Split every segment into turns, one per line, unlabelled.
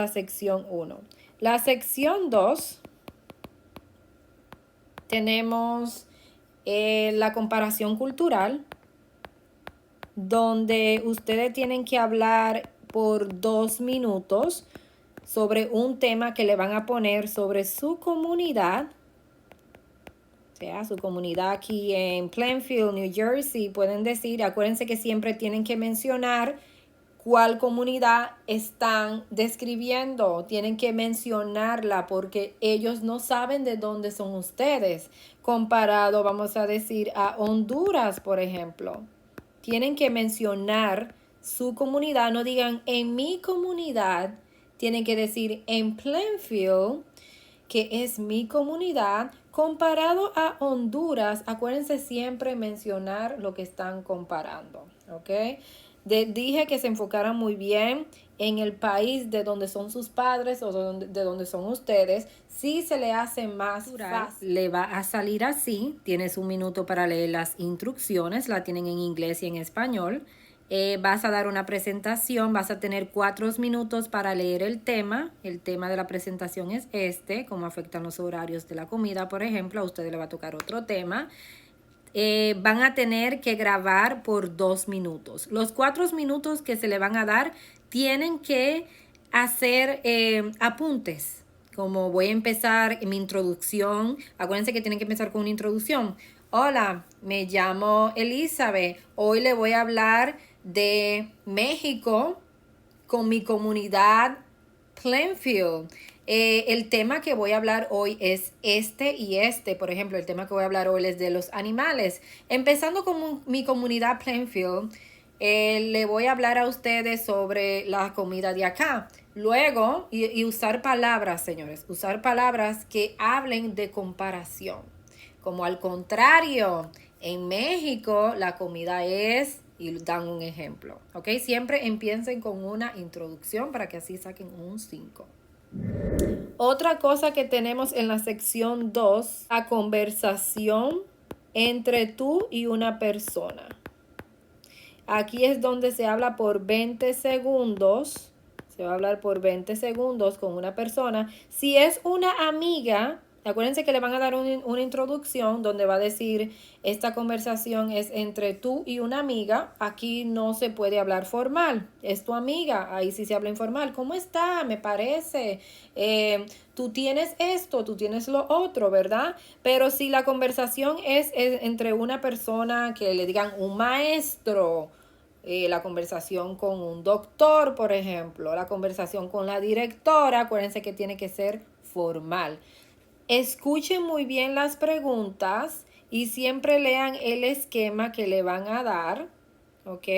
la sección 1. La sección 2 tenemos la comparación cultural, donde ustedes tienen que hablar por 2 minutos sobre un tema que le van a poner sobre su comunidad. O sea, su comunidad aquí en Plainfield, New Jersey, pueden decir, acuérdense que siempre tienen que mencionar cuál comunidad están describiendo. Tienen que mencionarla porque ellos no saben de dónde son ustedes. Comparado, vamos a decir, a Honduras, por ejemplo. Tienen que mencionar su comunidad. No digan en mi comunidad. Tienen que decir en Plainfield, que es mi comunidad. Comparado a Honduras, acuérdense siempre mencionar lo que están comparando. ¿Ok? Dije que se enfocaran muy bien en el país de donde son sus padres o de donde son ustedes. Si se le hace más fácil, le va a salir así. Tienes un minuto para leer las instrucciones. La tienen en inglés y en español. Vas a dar una presentación. Vas a tener 4 minutos para leer el tema. El tema de la presentación es cómo afectan los horarios de la comida, por ejemplo. A ustedes le va a tocar otro tema. Van a tener que grabar por 2 minutos. Los 4 minutos que se le van a dar tienen que hacer apuntes. Como voy a empezar mi introducción, acuérdense que tienen que empezar con una introducción. Hola, me llamo Elizabeth. Hoy le voy a hablar de México con mi comunidad Plainfield. El tema que voy a hablar hoy es Por ejemplo, el tema que voy a hablar hoy es de los animales. Empezando con mi comunidad Plainfield, le voy a hablar a ustedes sobre la comida de acá. Luego, y usar palabras, señores, usar palabras que hablen de comparación. Como al contrario, en México la comida es, y dan un ejemplo, ¿ok? Siempre empiecen con una introducción para que así saquen un 5. Otra cosa que tenemos en la sección 2, la conversación entre tú y una persona. Aquí es donde se habla por 20 segundos. Se va a hablar por 20 segundos con una persona. Si es una amiga, acuérdense que le van a dar una introducción donde va a decir, esta conversación es entre tú y una amiga. Aquí no se puede hablar formal. Es tu amiga. Ahí sí se habla informal. ¿Cómo está? Me parece. Tú tienes esto, tú tienes lo otro, ¿verdad? Pero si la conversación es entre una persona que le digan un maestro, la conversación con un doctor, por ejemplo, la conversación con la directora, acuérdense que tiene que ser formal. Escuchen muy bien las preguntas y siempre lean el esquema que le van a dar, ¿ok?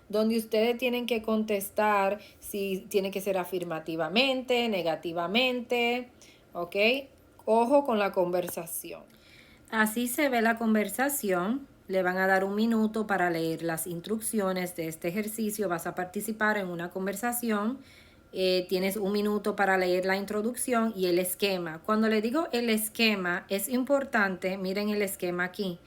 Donde ustedes tienen que contestar si tiene que ser afirmativamente, negativamente, ¿ok? Ojo con la conversación. Así se ve la conversación. Le van a dar un minuto para leer las instrucciones de este ejercicio. Vas a participar en una conversación. Tienes un minuto para leer la introducción y el esquema. Cuando le digo el esquema, es importante, miren el esquema aquí,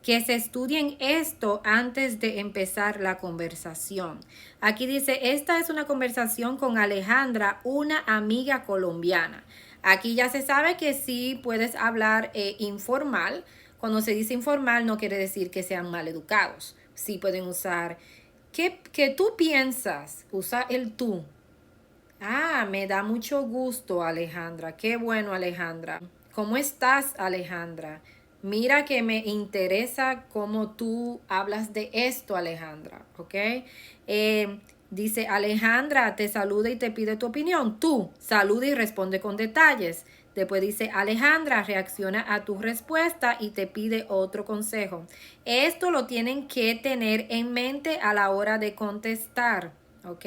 que se estudien esto antes de empezar la conversación. Aquí dice, esta es una conversación con Alejandra, una amiga colombiana. Aquí ya se sabe que sí puedes hablar informal. Cuando se dice informal no quiere decir que sean mal educados. Sí pueden usar, ¿qué tú piensas? Usa el tú. Ah, me da mucho gusto, Alejandra. Qué bueno, Alejandra. ¿Cómo estás, Alejandra? Mira que me interesa cómo tú hablas de esto, Alejandra, ¿ok? Dice, Alejandra te saluda y te pide tu opinión. Tú saluda y responde con detalles. Después dice, Alejandra reacciona a tu respuesta y te pide otro consejo. Esto lo tienen que tener en mente a la hora de contestar, ¿ok?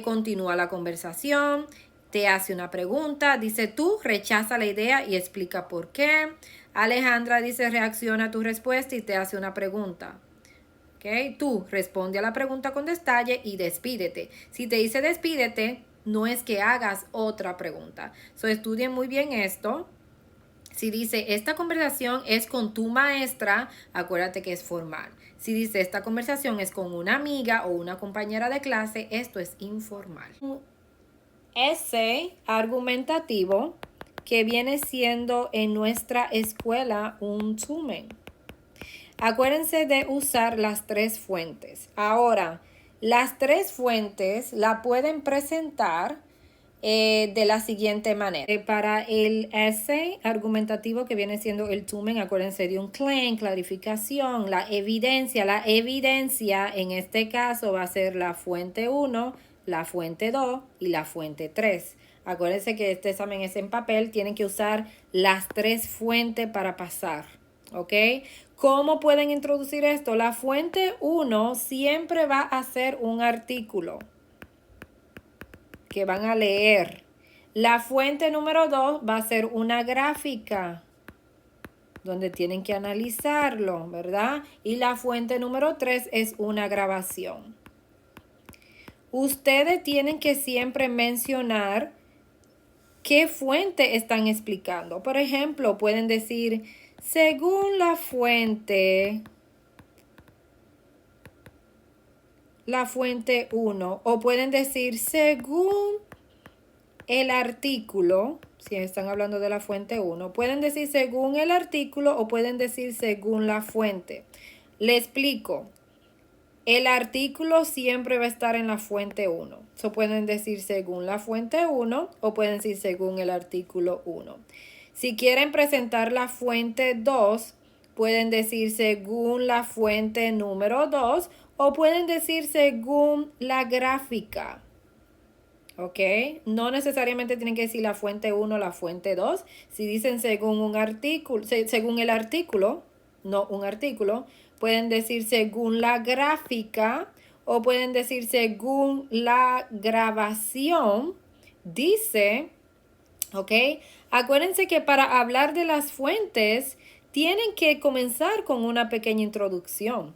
Continúa la conversación, te hace una pregunta, dice tú, rechaza la idea y explica por qué. Alejandra dice, reacciona a tu respuesta y te hace una pregunta. ¿Ok? Tú responde a la pregunta con detalle y despídete. Si te dice despídete, no es que hagas otra pregunta. So, estudien muy bien esto. Si dice, esta conversación es con tu maestra, acuérdate que es formal. Si dice, esta conversación es con una amiga o una compañera de clase, esto es informal. essay argumentativo que viene siendo en nuestra escuela un tumen. Acuérdense de usar las tres fuentes. Ahora, las tres fuentes la pueden presentar de la siguiente manera. Para el essay argumentativo que viene siendo el tumen, acuérdense de un claim, clarificación, la evidencia. La evidencia en este caso va a ser la fuente 1, la fuente 2 y la fuente 3. Acuérdense que este examen es en papel, tienen que usar las tres fuentes para pasar, ¿ok? ¿Cómo pueden introducir esto? La fuente 1 siempre va a ser un artículo que van a leer. La fuente número 2 va a ser una gráfica donde tienen que analizarlo, ¿verdad? Y la fuente número 3 es una grabación. Ustedes tienen que siempre mencionar qué fuente están explicando. Por ejemplo, pueden decir, según la fuente 1, o pueden decir, según el artículo, si están hablando de la fuente 1, pueden decir según el artículo o pueden decir según la fuente. Le explico. El artículo siempre va a estar en la fuente 1. So pueden decir según la fuente 1 o pueden decir según el artículo 1. Si quieren presentar la fuente 2, pueden decir según la fuente número 2 o pueden decir según la gráfica. ¿Ok? No necesariamente tienen que decir la fuente 1 o la fuente 2. Si dicen según un artículo, según el artículo, no un artículo, pueden decir según la gráfica o pueden decir según la grabación. Dice, ¿ok? Acuérdense que para hablar de las fuentes, tienen que comenzar con una pequeña introducción.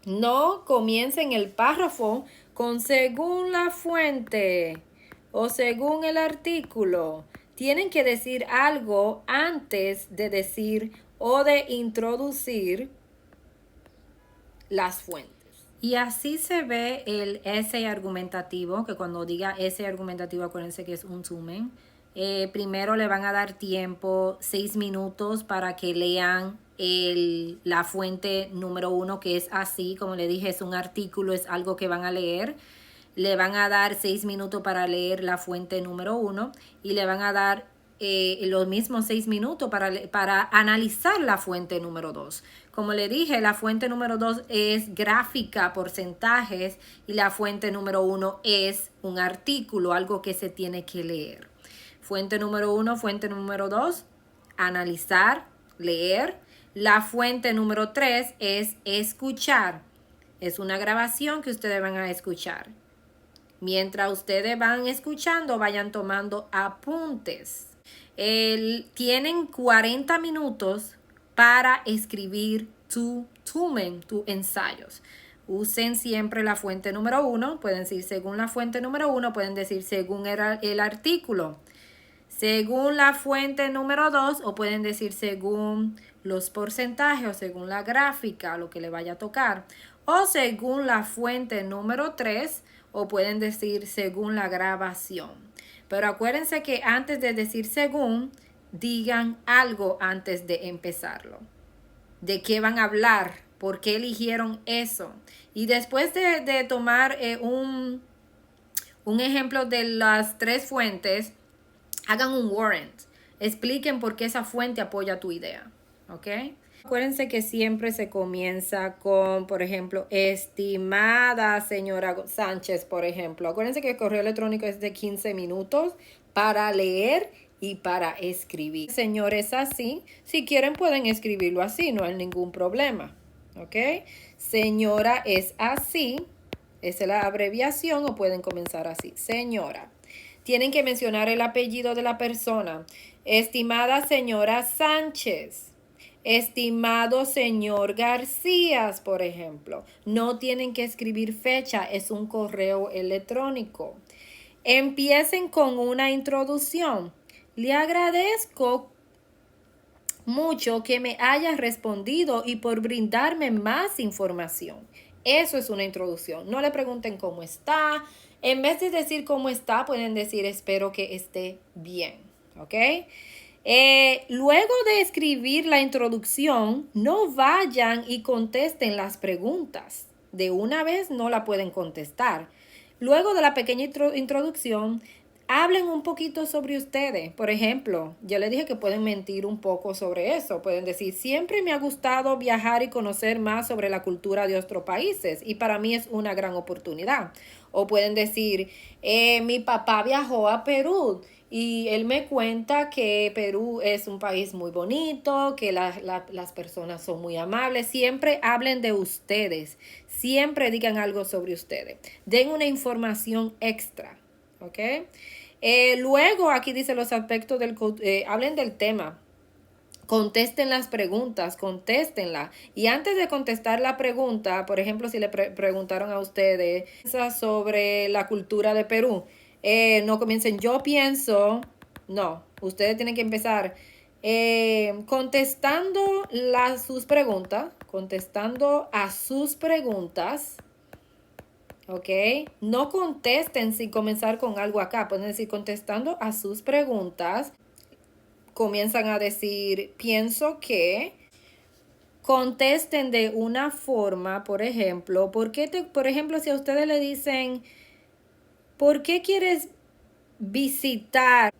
No comiencen el párrafo con según la fuente o según el artículo. Tienen que decir algo antes de decir o de introducir las fuentes. Y así se ve el essay argumentativo, que cuando diga essay argumentativo, acuérdense que es un sumen. Primero le van a dar tiempo, 6 minutos para que lean la fuente número 1, que es así, como le dije, es un artículo, es algo que van a leer. Le van a dar 6 minutos para leer la fuente número 1 y le van a dar los mismos 6 minutos para analizar la fuente número 2. Como le dije, la fuente número 2 es gráfica, porcentajes, y la fuente número 1 es un artículo, algo que se tiene que leer. Fuente número 1, fuente número 2, analizar, leer. La fuente número 3 es escuchar. Es una grabación que ustedes van a escuchar. Mientras ustedes van escuchando, vayan tomando apuntes. Tienen 40 minutos para escribir tus ensayos. Usen siempre la fuente número 1. Pueden decir según la fuente número 1. Pueden decir según el artículo. Según la fuente número 2 o pueden decir según los porcentajes o según la gráfica, lo que le vaya a tocar. O según la fuente número 3 o pueden decir según la grabación. Pero acuérdense que antes de decir según, digan algo antes de empezarlo. ¿De qué van a hablar? ¿Por qué eligieron eso? Y después de tomar un ejemplo de las tres fuentes, hagan un warrant. Expliquen por qué esa fuente apoya tu idea. ¿Ok? Acuérdense que siempre se comienza con, por ejemplo, estimada señora Sánchez, por ejemplo. Acuérdense que el correo electrónico es de 15 minutos para leer y para escribir. Señores, así. Si quieren pueden escribirlo así, no hay ningún problema. ¿Ok? Señora es así. Esa es la abreviación o pueden comenzar así. Señora. Tienen que mencionar el apellido de la persona. Estimada señora Sánchez. Estimado señor García, por ejemplo. No tienen que escribir fecha, es un correo electrónico. Empiecen con una introducción. Le agradezco mucho que me haya respondido y por brindarme más información. Eso es una introducción. No le pregunten cómo está, En vez de decir cómo está, pueden decir espero que esté bien, ¿ok? Luego de escribir la introducción, no vayan y contesten las preguntas. De una vez no la pueden contestar. Luego de la pequeña introducción, hablen un poquito sobre ustedes. Por ejemplo, yo les dije que pueden mentir un poco sobre eso. Pueden decir, siempre me ha gustado viajar y conocer más sobre la cultura de otros países y para mí es una gran oportunidad. O pueden decir, mi papá viajó a Perú y él me cuenta que Perú es un país muy bonito, que las personas son muy amables. Siempre hablen de ustedes. Siempre digan algo sobre ustedes. Den una información extra. ¿Ok? Luego aquí dice los aspectos hablen del tema. Contesten las preguntas, contéstenla. Y antes de contestar la pregunta, por ejemplo, si le preguntaron a ustedes sobre la cultura de Perú, no comiencen, yo pienso, no, ustedes tienen que empezar contestando contestando a sus preguntas. ¿Ok? No contesten sin comenzar con algo acá. Pueden decir contestando a sus preguntas. Comienzan a decir, pienso que. Contesten de una forma, por ejemplo, por ejemplo, si a ustedes le dicen, ¿por qué quieres visitar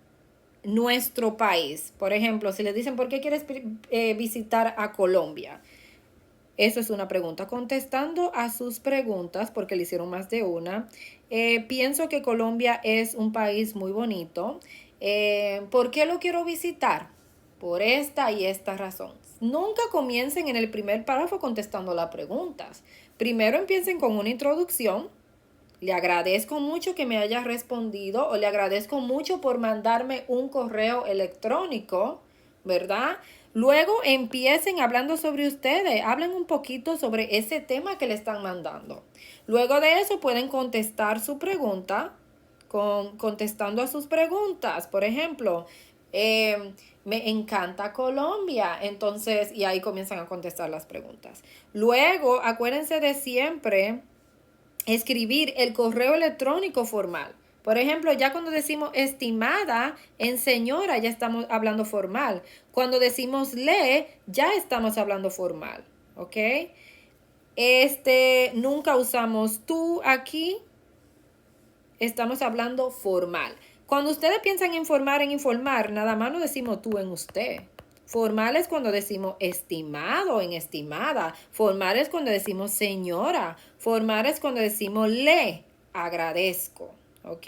nuestro país? Por ejemplo, si les dicen, ¿por qué quieres visitar a Colombia? Eso es una pregunta. Contestando a sus preguntas, porque le hicieron más de una, pienso que Colombia es un país muy bonito. ¿Por qué lo quiero visitar? Por esta y esta razón. Nunca comiencen en el primer párrafo contestando las preguntas. Primero empiecen con una introducción. Le agradezco mucho que me haya respondido o le agradezco mucho por mandarme un correo electrónico, ¿verdad? Luego empiecen hablando sobre ustedes, hablen un poquito sobre ese tema que le están mandando. Luego de eso pueden contestar su pregunta contestando a sus preguntas. Por ejemplo, me encanta Colombia. Entonces, y ahí comienzan a contestar las preguntas. Luego, acuérdense de siempre escribir el correo electrónico formal. Por ejemplo, ya cuando decimos estimada, en señora ya estamos hablando formal. Cuando decimos le, ya estamos hablando formal. ¿Ok? Nunca usamos tú aquí. Estamos hablando formal. Cuando ustedes piensan en informar, nada más no decimos tú en usted. Formal es cuando decimos estimado, en estimada. Formal es cuando decimos señora. Formal es cuando decimos le agradezco. ¿Ok?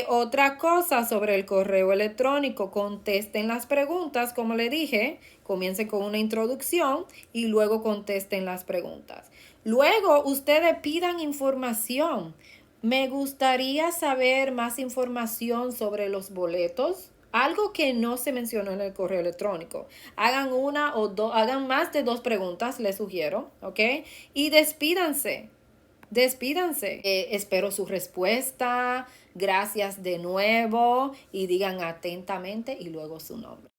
Otra cosa sobre el correo electrónico, contesten las preguntas, como le dije, comiencen con una introducción y luego contesten las preguntas. Luego, ustedes pidan información. Me gustaría saber más información sobre los boletos. Algo que no se mencionó en el correo electrónico. Hagan una o dos, hagan más de 2 preguntas, les sugiero, ¿ok? Y despídanse. Despídanse. Espero su respuesta. Gracias de nuevo. Y digan atentamente y luego su nombre.